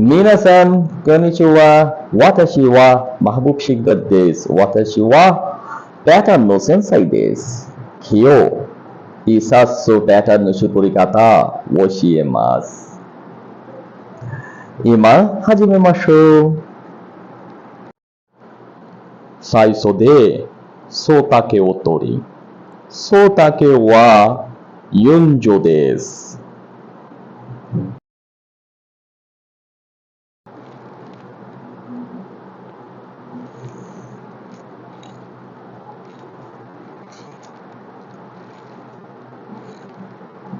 皆さん、こんにちは。私はマハブープシッガです。私はパターンの先生です。今日、一冊パターンの作り方を教えます。今、始めましょう。最初で、総丈を取り、総丈は40です。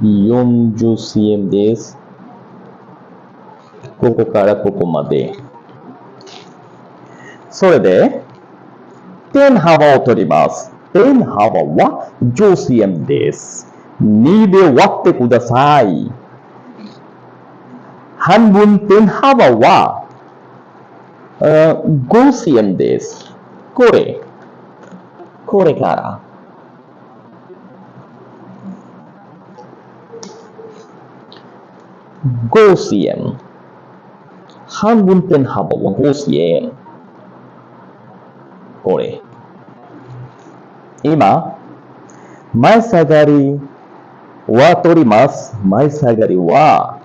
40cm です。ここからここまで。それで、ペン幅を取ります。ペン幅は 10cm です。2で割ってください。半分ペン幅は、5cm です。これから5cm。半分ペン幅は 5cm。これ。今、前下がりは取ります。前下がりは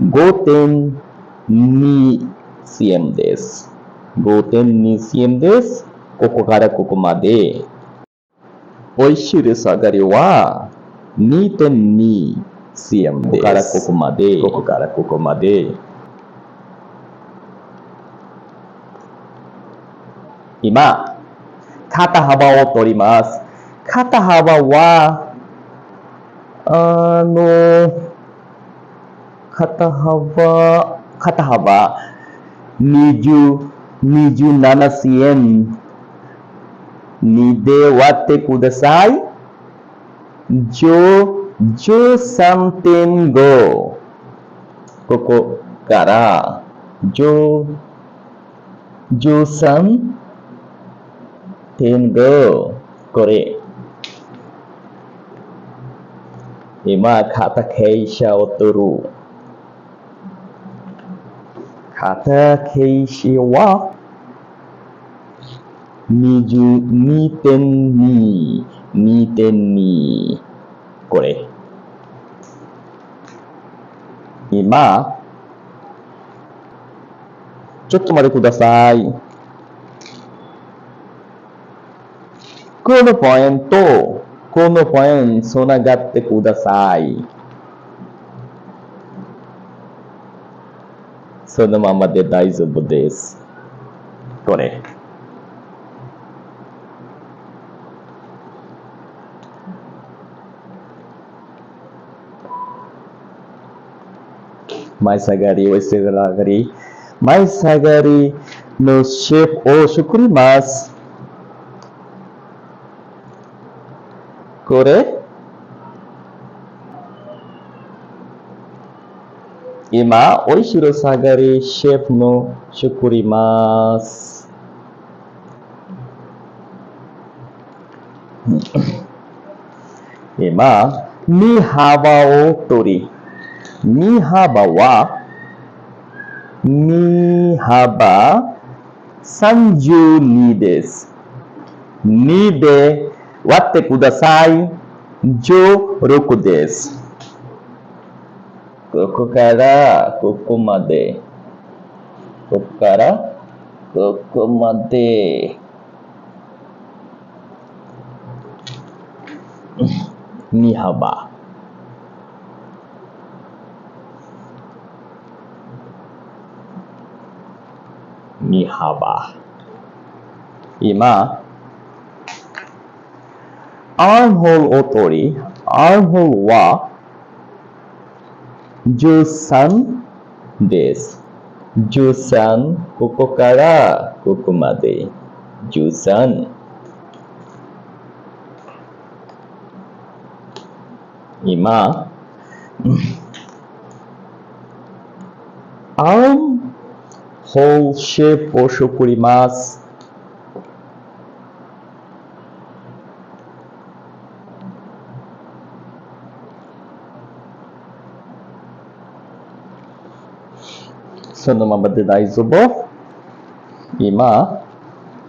5.2cm です。5.2cm です。ここからここまで。お尻下がりは 2.2cm です。ここからここまで。今、肩幅を取ります。肩幅は、肩幅27cm。2で割ってください。13.5。ここから13.5。これ。今、肩傾斜を取る。肩傾斜は2.2。これ。今、ちょっと待ってください。このポイント、つながってください。そのままで大丈夫です。これ。前下がり、後ろ上がり。前下がりのシェイプを作ります。これ。今、後ろ下がりシェイプの作ります。今、身幅を取り、身幅は32です。2で割ってください。16です。ここからここまで。ここからここまで。身幅。身幅。今、アームホールを取り、アームホールは13です。13、ここからここまで。13。今、アームホールシェイプを作ります。Sonoma badde daizobo. Ima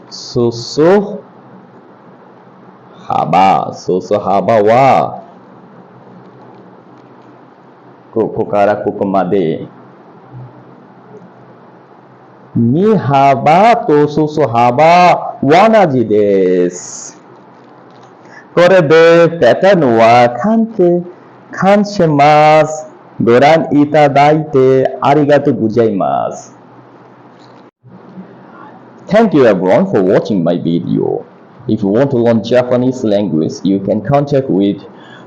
susu haba wa koko kara koko made. Ni haba to susu haba wanaji desu. これでペタのは感謝ます。ご覧いただいてありがとうございます。Thank you everyone for watching my video. If you want to learn Japanese language, you can contact with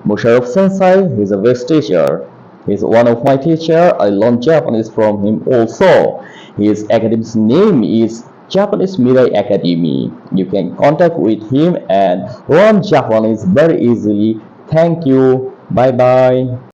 Musharraf Sensei. He's a best teacher. He's one of my teacher. I learned Japanese from him also. His academy's name is Japanese Mirai Academy. You can contact with him and learn Japanese very easily. Thank you. Bye bye.